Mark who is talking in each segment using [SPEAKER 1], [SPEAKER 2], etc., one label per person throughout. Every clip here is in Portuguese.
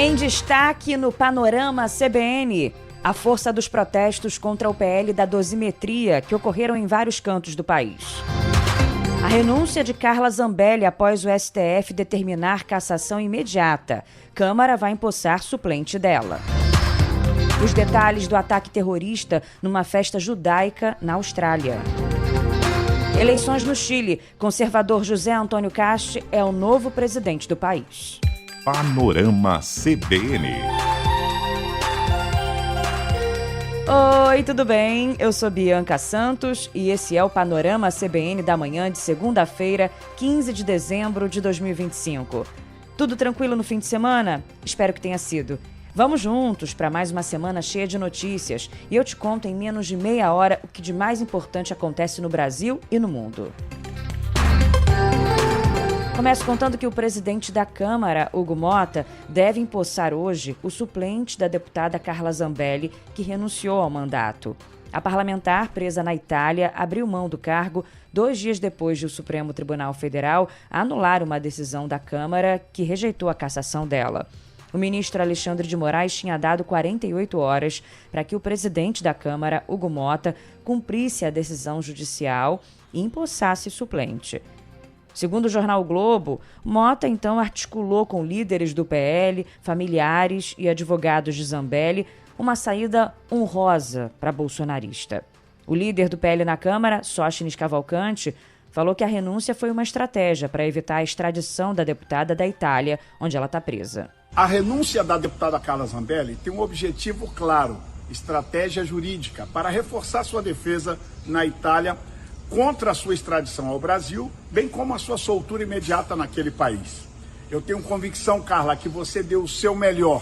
[SPEAKER 1] Em destaque no Panorama CBN, a força dos protestos contra o PL da dosimetria que ocorreram em vários cantos do país. A renúncia de Carla Zambelli após o STF determinar cassação imediata. Câmara vai empossar suplente dela. Os detalhes do ataque terrorista numa festa judaica na Austrália. Eleições no Chile. Conservador José Antônio Cast é o novo presidente do país.
[SPEAKER 2] Panorama CBN.
[SPEAKER 1] Oi, tudo bem? Eu sou Bianca Santos e esse é o Panorama CBN da manhã de segunda-feira, 15 de dezembro de 2025. Tudo tranquilo no fim de semana? Espero que tenha sido. Vamos juntos para mais uma semana cheia de notícias e eu te conto em menos de meia hora o que de mais importante acontece no Brasil e no mundo. Começo contando que o presidente da Câmara, Hugo Motta, deve empossar hoje o suplente da deputada Carla Zambelli, que renunciou ao mandato. A parlamentar, presa na Itália, abriu mão do cargo 2 dias depois de o Supremo Tribunal Federal anular uma decisão da Câmara que rejeitou a cassação dela. O ministro Alexandre de Moraes tinha dado 48 horas para que o presidente da Câmara, Hugo Motta, cumprisse a decisão judicial e empossasse suplente. Segundo o jornal o Globo, Motta então articulou com líderes do PL, familiares e advogados de Zambelli uma saída honrosa para bolsonarista. O líder do PL na Câmara, Sóstenes Cavalcante, falou que a renúncia foi uma estratégia para evitar a extradição da deputada da Itália, onde ela está presa.
[SPEAKER 3] A renúncia da deputada Carla Zambelli tem um objetivo claro, estratégia jurídica, para reforçar sua defesa na Itália contra a sua extradição ao Brasil, bem como a sua soltura imediata naquele país. Eu tenho convicção, Carla, que você deu o seu melhor,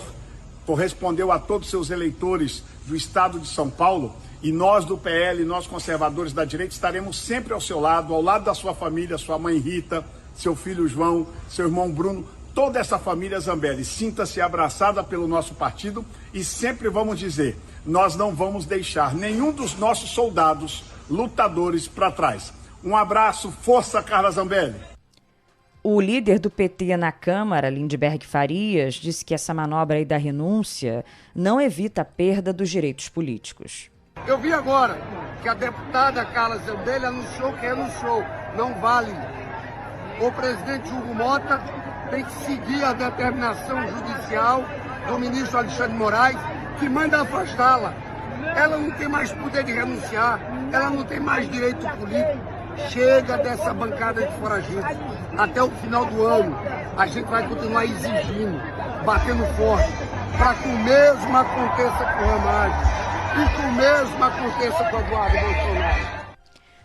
[SPEAKER 3] correspondeu a todos os seus eleitores do estado de São Paulo, e nós do PL, nós conservadores da direita, estaremos sempre ao seu lado, ao lado da sua família, sua mãe Rita, seu filho João, seu irmão Bruno, toda essa família Zambelli. Sinta-se abraçada pelo nosso partido e sempre vamos dizer, nós não vamos deixar nenhum dos nossos soldados lutadores para trás. Um abraço, força Carla Zambelli.
[SPEAKER 1] O líder do PT na Câmara, Lindbergh Farias, disse que essa manobra aí da renúncia não evita a perda dos direitos políticos.
[SPEAKER 4] Eu vi agora que a deputada Carla Zambelli anunciou que renunciou. Não vale. O presidente Hugo Motta tem que seguir a determinação judicial do ministro Alexandre de Moraes, que manda afastá-la. Ela não tem mais poder de renunciar, ela não tem mais direito político. Chega dessa bancada de foragidos. Até o final do ano, a gente vai continuar exigindo, batendo forte, para que o mesmo aconteça com o Ramalho e que o mesmo aconteça com o Eduardo Bolsonaro.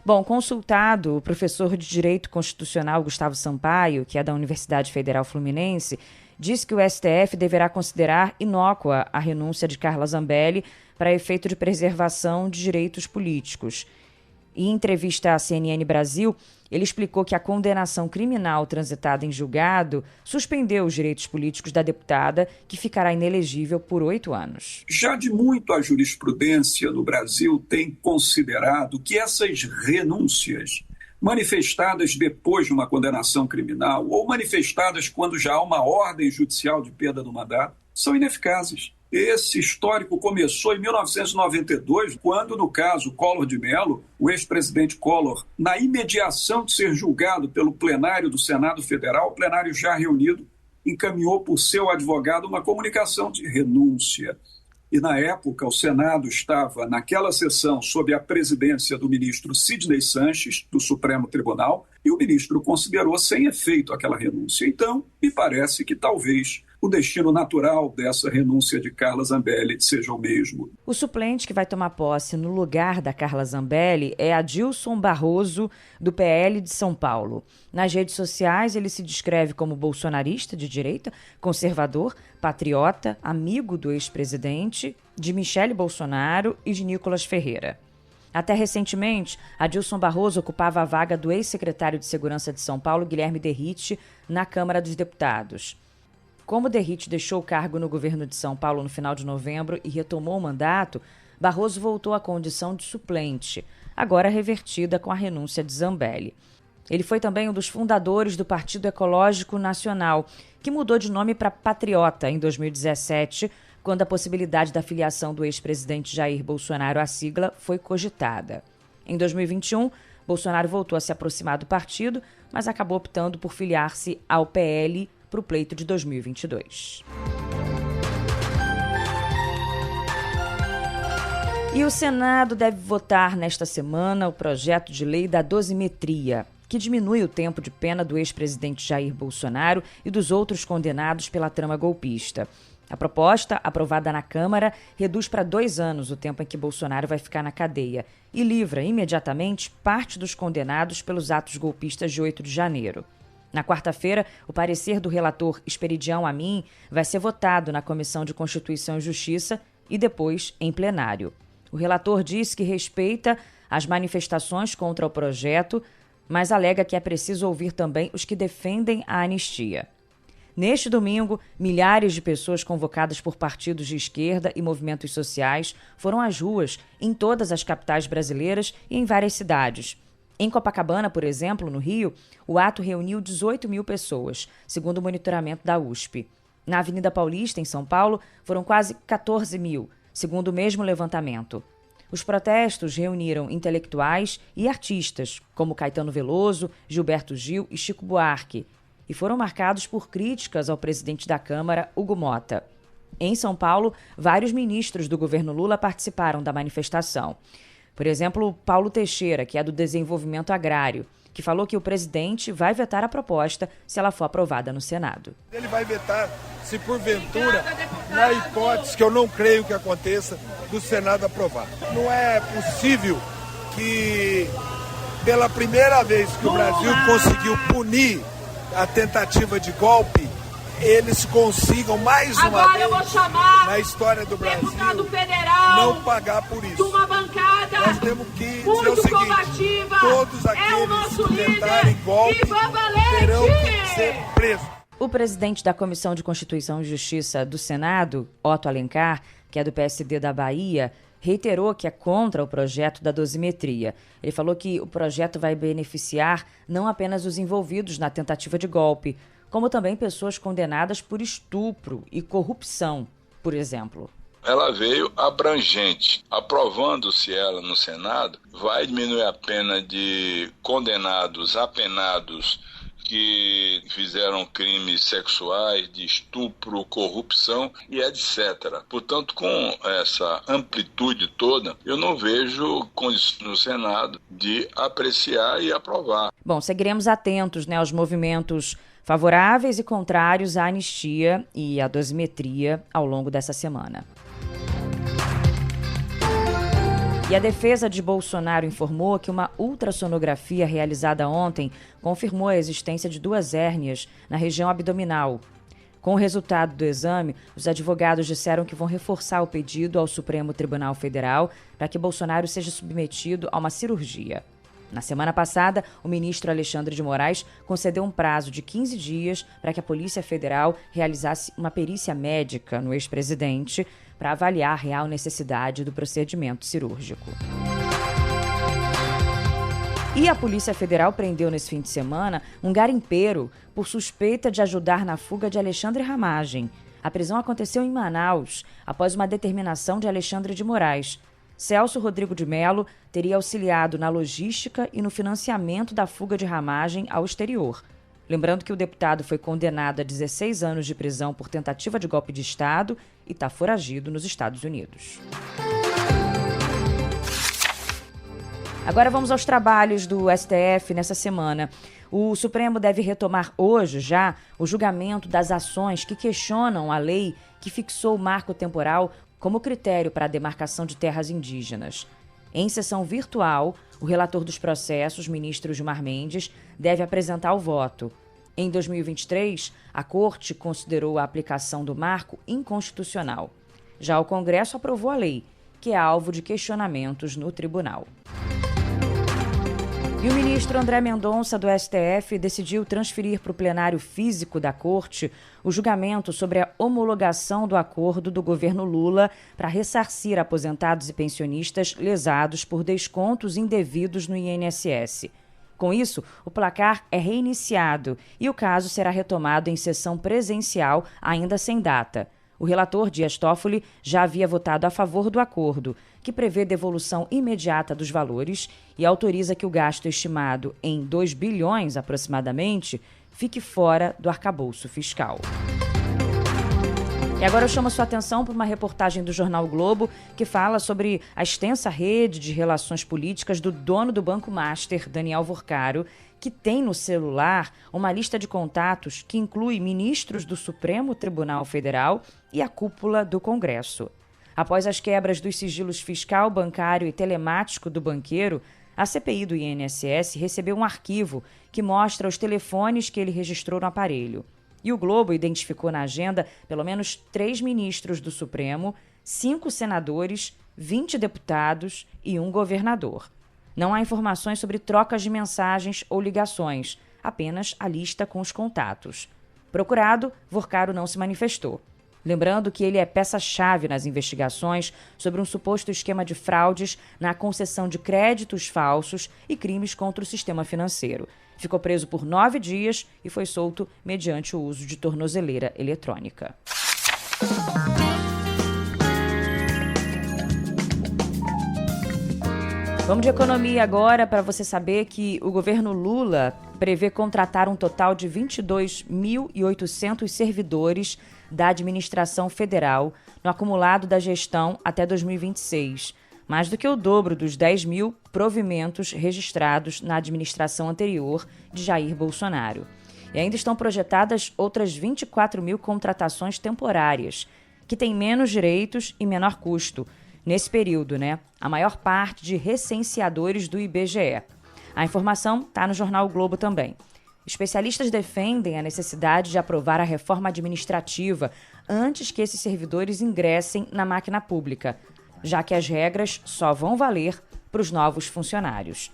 [SPEAKER 1] Bom, consultado, o professor de Direito Constitucional Gustavo Sampaio, que é da Universidade Federal Fluminense, disse que o STF deverá considerar inócua a renúncia de Carla Zambelli para efeito de preservação de direitos políticos. Em entrevista à CNN Brasil, ele explicou que a condenação criminal transitada em julgado suspendeu os direitos políticos da deputada, que ficará inelegível por 8 anos.
[SPEAKER 5] Já de muito a jurisprudência no Brasil tem considerado que essas renúncias manifestadas depois de uma condenação criminal ou manifestadas quando já há uma ordem judicial de perda do mandato são ineficazes. Esse histórico começou em 1992, quando, no caso Collor de Mello, o ex-presidente Collor, na imediação de ser julgado pelo plenário do Senado Federal, o plenário já reunido, encaminhou por seu advogado uma comunicação de renúncia. E, na época, o Senado estava, naquela sessão, sob a presidência do ministro Sidney Sanches, do Supremo Tribunal, e o ministro considerou sem efeito aquela renúncia. Então, me parece que talvez o destino natural dessa renúncia de Carla Zambelli seja o mesmo.
[SPEAKER 1] O suplente que vai tomar posse no lugar da Carla Zambelli é Adilson Barroso, do PL de São Paulo. Nas redes sociais, ele se descreve como bolsonarista de direita, conservador, patriota, amigo do ex-presidente, de Michele Bolsonaro e de Nicolas Ferreira. Até recentemente, Adilson Barroso ocupava a vaga do ex-secretário de Segurança de São Paulo, Guilherme Derrite, na Câmara dos Deputados. Como Derrite deixou o cargo no governo de São Paulo no final de novembro e retomou o mandato, Barroso voltou à condição de suplente, agora revertida com a renúncia de Zambelli. Ele foi também um dos fundadores do Partido Ecológico Nacional, que mudou de nome para Patriota em 2017, quando a possibilidade da filiação do ex-presidente Jair Bolsonaro à sigla foi cogitada. Em 2021, Bolsonaro voltou a se aproximar do partido, mas acabou optando por filiar-se ao PL para o pleito de 2022. E o Senado deve votar nesta semana o projeto de lei da dosimetria, que diminui o tempo de pena do ex-presidente Jair Bolsonaro e dos outros condenados pela trama golpista. A proposta, aprovada na Câmara, reduz para 2 anos o tempo em que Bolsonaro vai ficar na cadeia e livra imediatamente parte dos condenados pelos atos golpistas de 8 de janeiro. Na quarta-feira, o parecer do relator Esperidião Amin vai ser votado na Comissão de Constituição e Justiça e depois em plenário. O relator diz que respeita as manifestações contra o projeto, mas alega que é preciso ouvir também os que defendem a anistia. Neste domingo, milhares de pessoas convocadas por partidos de esquerda e movimentos sociais foram às ruas em todas as capitais brasileiras e em várias cidades. Em Copacabana, por exemplo, no Rio, o ato reuniu 18 mil pessoas, segundo o monitoramento da USP. Na Avenida Paulista, em São Paulo, foram quase 14 mil, segundo o mesmo levantamento. Os protestos reuniram intelectuais e artistas, como Caetano Veloso, Gilberto Gil e Chico Buarque, e foram marcados por críticas ao presidente da Câmara, Hugo Motta. Em São Paulo, vários ministros do governo Lula participaram da manifestação. Por exemplo, Paulo Teixeira, que é do Desenvolvimento Agrário, que falou que o presidente vai vetar a proposta se ela for aprovada no Senado.
[SPEAKER 6] Ele vai vetar se porventura, na hipótese que eu não creio que aconteça, do Senado aprovar. Não é possível que, pela primeira vez que o Brasil conseguiu punir a tentativa de golpe, eles consigam mais uma vez na história do Brasil não pagar por isso.
[SPEAKER 7] Uma bancada
[SPEAKER 6] nós temos que dizer
[SPEAKER 7] muito
[SPEAKER 6] o seguinte:
[SPEAKER 7] combativa,
[SPEAKER 6] todos aqueles que tentarem golpe terão que ser presos.
[SPEAKER 1] O presidente da Comissão de Constituição e Justiça do Senado, Otto Alencar, que é do PSD da Bahia, reiterou que é contra o projeto da dosimetria. Ele falou que o projeto vai beneficiar não apenas os envolvidos na tentativa de golpe, como também pessoas condenadas por estupro e corrupção, por exemplo.
[SPEAKER 8] Ela veio abrangente. Aprovando-se ela no Senado, vai diminuir a pena de condenados, apenados que fizeram crimes sexuais, de estupro, corrupção e etc. Portanto, com essa amplitude toda, eu não vejo condições no Senado de apreciar e aprovar.
[SPEAKER 1] Bom, seguiremos atentos, aos movimentos favoráveis e contrários à anistia e à dosimetria ao longo dessa semana. E a defesa de Bolsonaro informou que uma ultrassonografia realizada ontem confirmou a existência de 2 hérnias na região abdominal. Com o resultado do exame, os advogados disseram que vão reforçar o pedido ao Supremo Tribunal Federal para que Bolsonaro seja submetido a uma cirurgia. Na semana passada, o ministro Alexandre de Moraes concedeu um prazo de 15 dias para que a Polícia Federal realizasse uma perícia médica no ex-presidente para avaliar a real necessidade do procedimento cirúrgico. E a Polícia Federal prendeu nesse fim de semana um garimpeiro por suspeita de ajudar na fuga de Alexandre Ramagem. A prisão aconteceu em Manaus, após uma determinação de Alexandre de Moraes. Celso Rodrigo de Mello teria auxiliado na logística e no financiamento da fuga de Ramagem ao exterior. Lembrando que o deputado foi condenado a 16 anos de prisão por tentativa de golpe de Estado e está foragido nos Estados Unidos. Agora vamos aos trabalhos do STF nessa semana. O Supremo deve retomar hoje já o julgamento das ações que questionam a lei que fixou o marco temporal como critério para a demarcação de terras indígenas. Em sessão virtual, o relator dos processos, ministro Gilmar Mendes, deve apresentar o voto. Em 2023, a Corte considerou a aplicação do marco inconstitucional. Já o Congresso aprovou a lei, que é alvo de questionamentos no tribunal. E o ministro André Mendonça, do STF, decidiu transferir para o plenário físico da Corte o julgamento sobre a homologação do acordo do governo Lula para ressarcir aposentados e pensionistas lesados por descontos indevidos no INSS. Com isso, o placar é reiniciado e o caso será retomado em sessão presencial, ainda sem data. O relator Dias Toffoli já havia votado a favor do acordo, que prevê devolução imediata dos valores e autoriza que o gasto estimado em 2 bilhões aproximadamente fique fora do arcabouço fiscal. E agora eu chamo sua atenção para uma reportagem do jornal o Globo que fala sobre a extensa rede de relações políticas do dono do Banco Master, Daniel Vorcaro, que tem no celular uma lista de contatos que inclui ministros do Supremo Tribunal Federal e a cúpula do Congresso. Após as quebras dos sigilos fiscal, bancário e telemático do banqueiro, a CPI do INSS recebeu um arquivo que mostra os telefones que ele registrou no aparelho. E o Globo identificou na agenda pelo menos 3 ministros do Supremo, 5 senadores, 20 deputados e 1 governador. Não há informações sobre trocas de mensagens ou ligações, apenas a lista com os contatos. Procurado, Vorcaro não se manifestou. Lembrando que ele é peça-chave nas investigações sobre um suposto esquema de fraudes na concessão de créditos falsos e crimes contra o sistema financeiro. Ficou preso por 9 dias e foi solto mediante o uso de tornozeleira eletrônica. Vamos de economia agora, para você saber que o governo Lula prevê contratar um total de 22.800 servidores da administração federal no acumulado da gestão até 2026, mais do que o dobro dos 10 mil provimentos registrados na administração anterior de Jair Bolsonaro. E ainda estão projetadas outras 24 mil contratações temporárias, que têm menos direitos e menor custo. Nesse período, a maior parte de recenseadores do IBGE. A informação está no jornal o Globo também. Especialistas defendem a necessidade de aprovar a reforma administrativa antes que esses servidores ingressem na máquina pública, já que as regras só vão valer para os novos funcionários.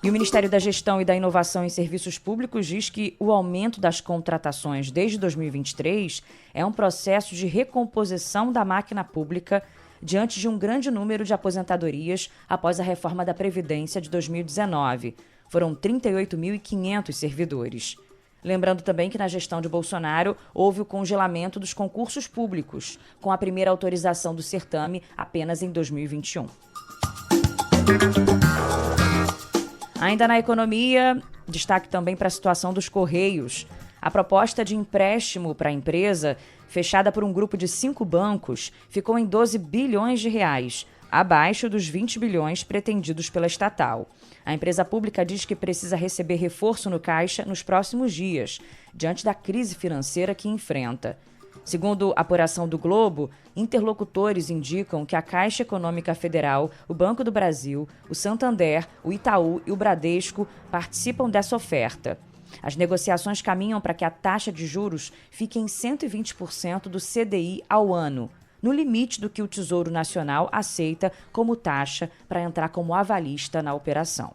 [SPEAKER 1] E o Ministério da Gestão e da Inovação em Serviços Públicos diz que o aumento das contratações desde 2023 é um processo de recomposição da máquina pública diante de um grande número de aposentadorias após a reforma da Previdência de 2019. Foram 38.500 servidores. Lembrando também que na gestão de Bolsonaro houve o congelamento dos concursos públicos, com a primeira autorização do certame apenas em 2021. Ainda na economia, destaque também para a situação dos Correios. A proposta de empréstimo para a empresa, fechada por um grupo de 5 bancos, ficou em 12 bilhões de reais, abaixo dos 20 bilhões pretendidos pela estatal. A empresa pública diz que precisa receber reforço no caixa nos próximos dias, diante da crise financeira que enfrenta. Segundo a apuração do Globo, interlocutores indicam que a Caixa Econômica Federal, o Banco do Brasil, o Santander, o Itaú e o Bradesco participam dessa oferta. As negociações caminham para que a taxa de juros fique em 120% do CDI ao ano, no limite do que o Tesouro Nacional aceita como taxa para entrar como avalista na operação.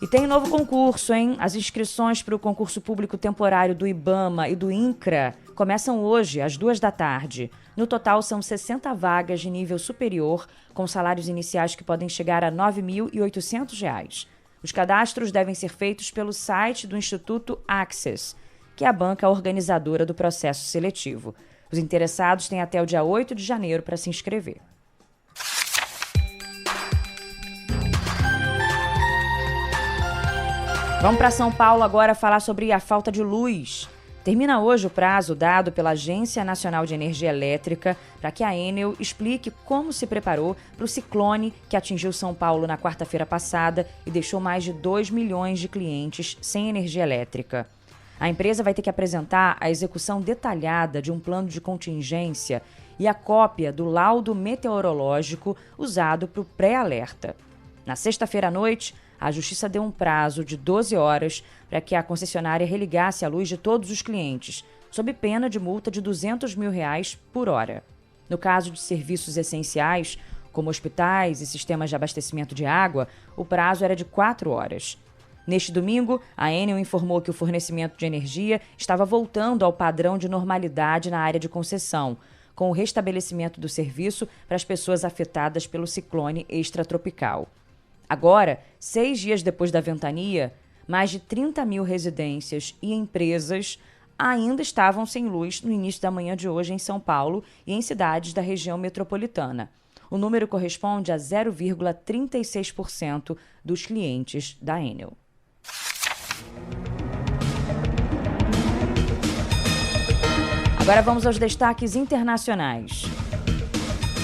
[SPEAKER 1] E tem novo concurso, hein? As inscrições para o concurso público temporário do IBAMA e do INCRA começam hoje, às 14h. No total, são 60 vagas de nível superior, com salários iniciais que podem chegar a R$ 9.800. Os cadastros devem ser feitos pelo site do Instituto Access, que é a banca organizadora do processo seletivo. Os interessados têm até o dia 8 de janeiro para se inscrever. Vamos para São Paulo agora falar sobre a falta de luz. Termina hoje o prazo dado pela Agência Nacional de Energia Elétrica para que a Enel explique como se preparou para o ciclone que atingiu São Paulo na quarta-feira passada e deixou mais de 2 milhões de clientes sem energia elétrica. A empresa vai ter que apresentar a execução detalhada de um plano de contingência e a cópia do laudo meteorológico usado para o pré-alerta. Na sexta-feira à noite, a Justiça deu um prazo de 12 horas para que a concessionária religasse a luz de todos os clientes, sob pena de multa de R$ 200 mil por hora. No caso de serviços essenciais, como hospitais e sistemas de abastecimento de água, o prazo era de 4 horas. Neste domingo, a Enel informou que o fornecimento de energia estava voltando ao padrão de normalidade na área de concessão, com o restabelecimento do serviço para as pessoas afetadas pelo ciclone extratropical. Agora, 6 dias depois da ventania, mais de 30 mil residências e empresas ainda estavam sem luz no início da manhã de hoje em São Paulo e em cidades da região metropolitana. O número corresponde a 0,36% dos clientes da Enel. Agora vamos aos destaques internacionais.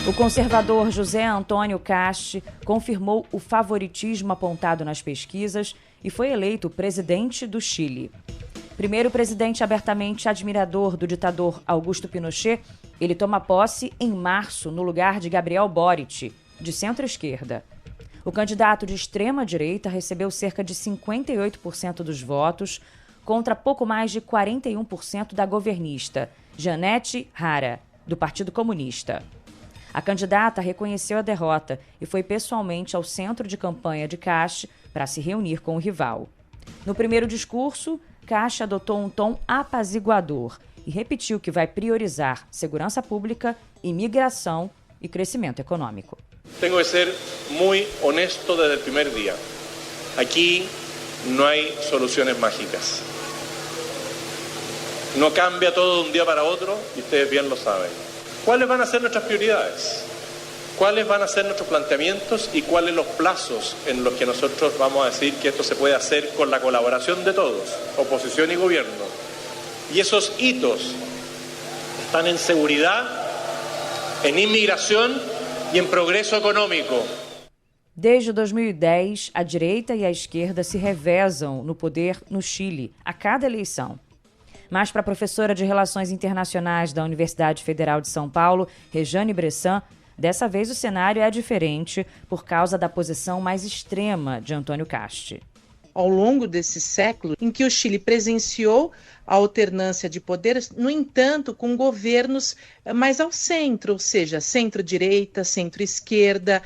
[SPEAKER 1] O conservador José Antônio Kast confirmou o favoritismo apontado nas pesquisas e foi eleito presidente do Chile. Primeiro presidente abertamente admirador do ditador Augusto Pinochet, ele toma posse em março no lugar de Gabriel Boric, de centro-esquerda. O candidato de extrema-direita recebeu cerca de 58% dos votos, contra pouco mais de 41% da governista, Janete Hara, do Partido Comunista. A candidata reconheceu a derrota e foi pessoalmente ao centro de campanha de Kast para se reunir com o rival. No primeiro discurso, Kast adotou um tom apaziguador e repetiu que vai priorizar segurança pública, imigração e crescimento econômico.
[SPEAKER 7] Tenho que ser muito honesto desde o primeiro dia. Aqui não há soluções mágicas. Não cambia todo de um dia para outro e vocês bem lo sabem. ¿Cuáles van a ser nuestras prioridades? ¿Cuáles van a ser nuestros planteamientos y cuáles los plazos en los que nosotros vamos a decir que esto se puede hacer con la colaboración de todos, oposición y gobierno? Y esos hitos están en seguridad, en inmigración y en progreso económico.
[SPEAKER 1] Desde 2010, a direita e a esquerda se revezam no poder no Chile, a cada eleição. Mas para a professora de Relações Internacionais da Universidade Federal de São Paulo, Rejane Bressan, dessa vez o cenário é diferente por causa da posição mais extrema de Antônio Kast.
[SPEAKER 9] Ao longo desse século em que o Chile presenciou a alternância de poderes, no entanto, com governos mais ao centro, ou seja, centro-direita, centro-esquerda,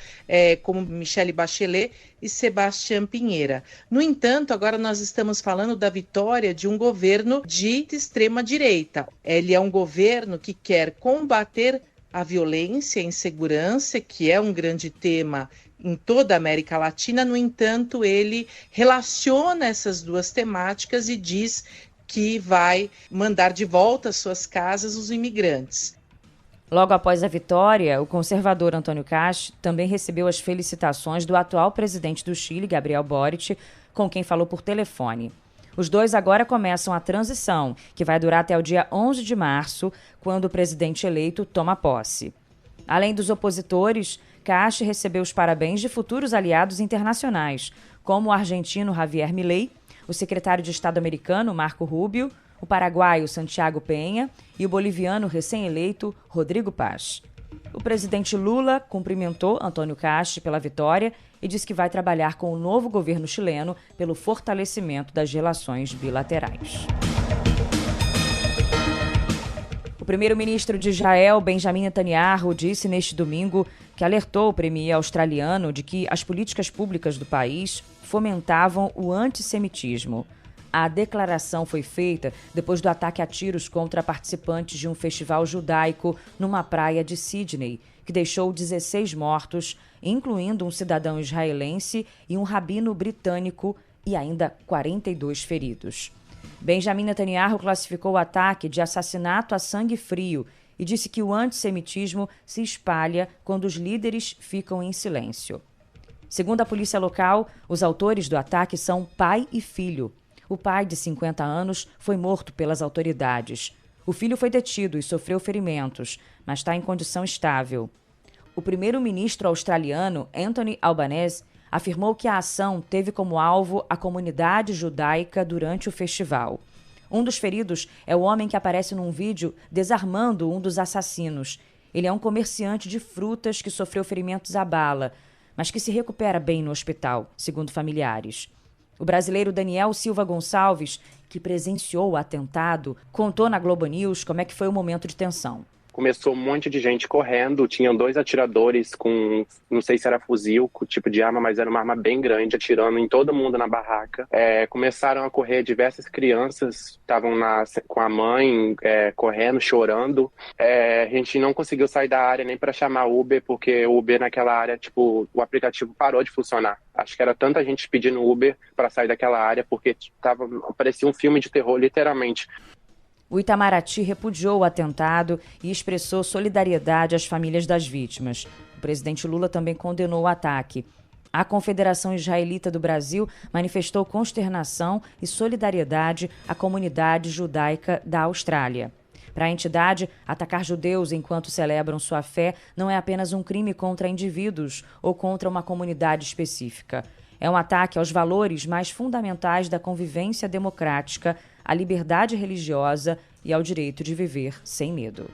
[SPEAKER 9] como Michelle Bachelet e Sebastián Piñera. No entanto, agora nós estamos falando da vitória de um governo de extrema-direita. Ele é um governo que quer combater a violência e a insegurança, que é um grande tema em toda a América Latina. No entanto, ele relaciona essas duas temáticas e diz que vai mandar de volta às suas casas os imigrantes.
[SPEAKER 1] Logo após a vitória, o conservador Antônio Kast também recebeu as felicitações do atual presidente do Chile, Gabriel Boric, com quem falou por telefone. Os dois agora começam a transição, que vai durar até o dia 11 de março, quando o presidente eleito toma posse. Além dos opositores, Kast recebeu os parabéns de futuros aliados internacionais, como o argentino Javier Milei, o secretário de Estado americano Marco Rubio, o paraguaio Santiago Peña e o boliviano recém-eleito Rodrigo Paz. O presidente Lula cumprimentou Antônio Kast pela vitória e disse que vai trabalhar com o novo governo chileno pelo fortalecimento das relações bilaterais. O primeiro-ministro de Israel, Benjamin Netanyahu, disse neste domingo que alertou o premier australiano de que as políticas públicas do país fomentavam o antissemitismo. A declaração foi feita depois do ataque a tiros contra participantes de um festival judaico numa praia de Sydney, que deixou 16 mortos, incluindo um cidadão israelense e um rabino britânico, e ainda 42 feridos. Benjamin Netanyahu classificou o ataque de assassinato a sangue frio e disse que o antissemitismo se espalha quando os líderes ficam em silêncio. Segundo a polícia local, os autores do ataque são pai e filho. O pai, de 50 anos, foi morto pelas autoridades. O filho foi detido e sofreu ferimentos, mas está em condição estável. O primeiro-ministro australiano, Anthony Albanese, afirmou que a ação teve como alvo a comunidade judaica durante o festival. Um dos feridos é o homem que aparece num vídeo desarmando um dos assassinos. Ele é um comerciante de frutas que sofreu ferimentos à bala, mas que se recupera bem no hospital, segundo familiares. O brasileiro Daniel Silva Gonçalves, que presenciou o atentado, contou na Globo News como é que foi o momento de tensão.
[SPEAKER 10] Começou um monte de gente correndo, tinham 2 atiradores com, não sei se era fuzil, com tipo de arma, mas era uma arma bem grande, atirando em todo mundo na barraca. Começaram a correr, diversas crianças estavam com a mãe, correndo, chorando. A gente não conseguiu sair da área nem para chamar Uber, porque o Uber naquela área, tipo, o aplicativo parou de funcionar. Acho que era tanta gente pedindo Uber para sair daquela área, porque parecia um filme de terror, literalmente.
[SPEAKER 1] O Itamaraty repudiou o atentado e expressou solidariedade às famílias das vítimas. O presidente Lula também condenou o ataque. A Confederação Israelita do Brasil manifestou consternação e solidariedade à comunidade judaica da Austrália. Para a entidade, atacar judeus enquanto celebram sua fé não é apenas um crime contra indivíduos ou contra uma comunidade específica. É um ataque aos valores mais fundamentais da convivência democrática, à liberdade religiosa e ao direito de viver sem medo.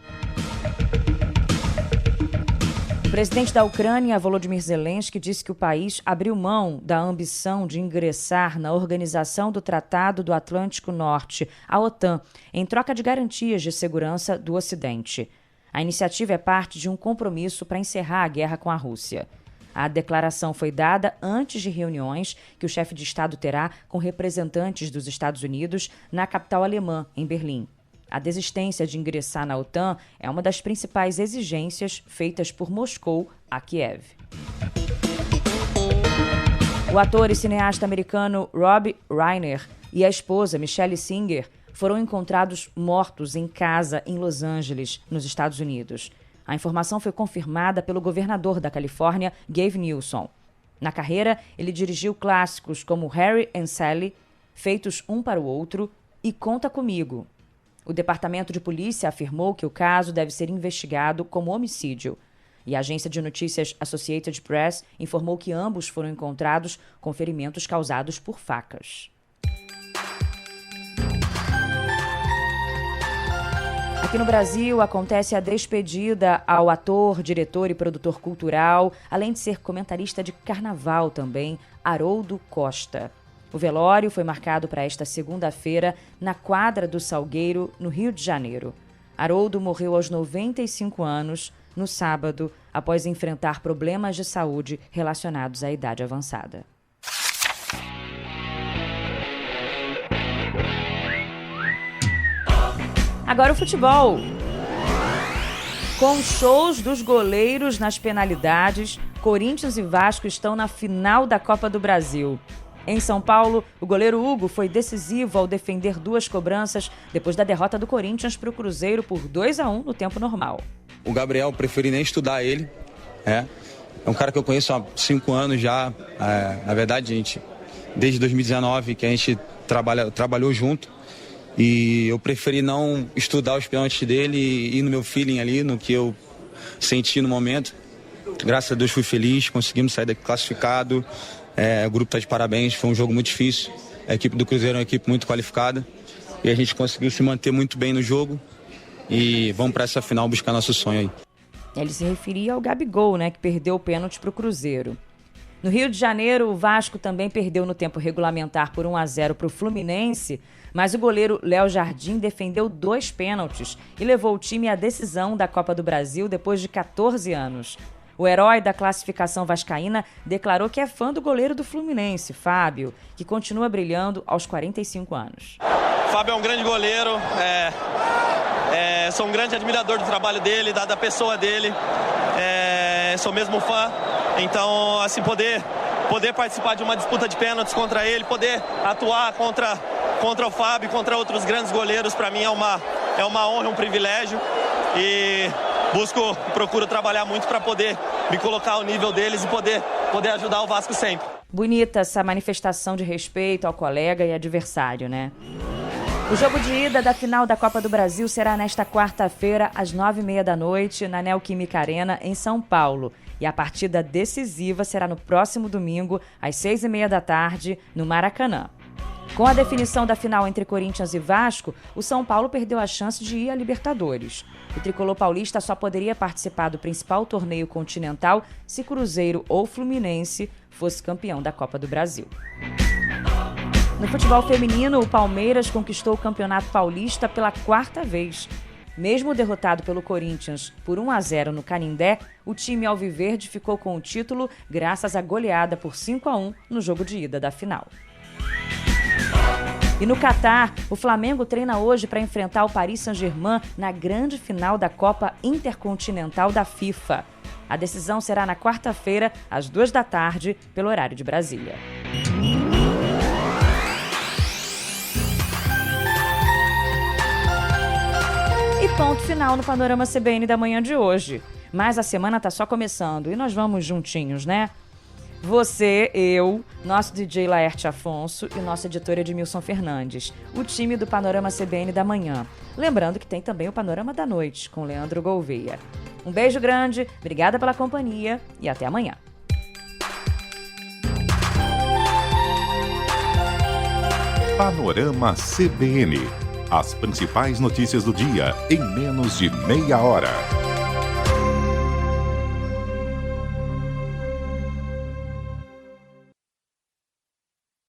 [SPEAKER 1] O presidente da Ucrânia, Volodymyr Zelensky, disse que o país abriu mão da ambição de ingressar na Organização do Tratado do Atlântico Norte, a OTAN, em troca de garantias de segurança do Ocidente. A iniciativa é parte de um compromisso para encerrar a guerra com a Rússia. A declaração foi dada antes de reuniões que o chefe de Estado terá com representantes dos Estados Unidos na capital alemã, em Berlim. A desistência de ingressar na OTAN é uma das principais exigências feitas por Moscou a Kiev. O ator e cineasta americano Rob Reiner e a esposa Michelle Singer foram encontrados mortos em casa em Los Angeles, nos Estados Unidos. A informação foi confirmada pelo governador da Califórnia, Gavin Newsom. Na carreira, ele dirigiu clássicos como Harry and Sally, Feitos um para o Outro e Conta Comigo. O Departamento de Polícia afirmou que o caso deve ser investigado como homicídio. E a agência de notícias Associated Press informou que ambos foram encontrados com ferimentos causados por facas. Aqui no Brasil, acontece a despedida ao ator, diretor e produtor cultural, além de ser comentarista de carnaval também, Haroldo Costa. O velório foi marcado para esta segunda-feira na quadra do Salgueiro, no Rio de Janeiro. Haroldo morreu aos 95 anos, no sábado, após enfrentar problemas de saúde relacionados à idade avançada. Agora o futebol. Com shows dos goleiros nas penalidades, Corinthians e Vasco estão na final da Copa do Brasil. Em São Paulo, o goleiro Hugo foi decisivo ao defender 2 cobranças depois da derrota do Corinthians para o Cruzeiro por 2-1 no tempo normal.
[SPEAKER 11] O Gabriel, preferi nem estudar ele. É um cara que eu conheço há 5 anos já. Na verdade, gente, desde 2019 que a gente trabalhou junto. E eu preferi não estudar os pênaltis dele e ir no meu feeling ali, no que eu senti no momento. Graças a Deus fui feliz, conseguimos sair daqui classificado. O grupo está de parabéns, foi um jogo muito difícil. A equipe do Cruzeiro é uma equipe muito qualificada. E a gente conseguiu se manter muito bem no jogo. E vamos para essa final buscar nosso sonho aí.
[SPEAKER 1] Ele se referia ao Gabigol, que perdeu o pênalti para o Cruzeiro. No Rio de Janeiro, o Vasco também perdeu no tempo regulamentar por 1-0 para o Fluminense, mas o goleiro Léo Jardim defendeu 2 pênaltis e levou o time à decisão da Copa do Brasil depois de 14 anos. O herói da classificação vascaína declarou que é fã do goleiro do Fluminense, Fábio, que continua brilhando aos 45 anos.
[SPEAKER 12] Fábio é um grande goleiro, sou um grande admirador do trabalho dele, da pessoa dele, sou mesmo fã, então assim, poder participar de uma disputa de pênaltis contra ele, poder atuar contra o Fábio, contra outros grandes goleiros, para mim é uma honra, um privilégio e procuro trabalhar muito para poder me colocar ao nível deles e poder ajudar o Vasco sempre.
[SPEAKER 1] Bonita essa manifestação de respeito ao colega e adversário, O jogo de ida da final da Copa do Brasil será nesta quarta-feira, às 9h30 da noite, na Neoquímica Arena, em São Paulo. E a partida decisiva será no próximo domingo, às 6h30 da tarde, no Maracanã. Com a definição da final entre Corinthians e Vasco, o São Paulo perdeu a chance de ir à Libertadores. O tricolor paulista só poderia participar do principal torneio continental se Cruzeiro ou Fluminense fosse campeão da Copa do Brasil. No futebol feminino, o Palmeiras conquistou o Campeonato Paulista pela 4ª vez. Mesmo derrotado pelo Corinthians por 1-0 no Canindé, o time alviverde ficou com o título graças à goleada por 5-1 no jogo de ida da final. E no Catar, o Flamengo treina hoje para enfrentar o Paris Saint-Germain na grande final da Copa Intercontinental da FIFA. A decisão será na quarta-feira, às 14h, pelo horário de Brasília. E ponto final no Panorama CBN da manhã de hoje. Mas a semana tá só começando e nós vamos juntinhos, né? Você, eu, nosso DJ Laerte Afonso e nosso editor Edmilson Fernandes. O time do Panorama CBN da manhã. Lembrando que tem também o Panorama da noite, com Leandro Gouveia. Um beijo grande, obrigada pela companhia e até amanhã.
[SPEAKER 2] Panorama CBN. As principais notícias do dia em menos de meia hora.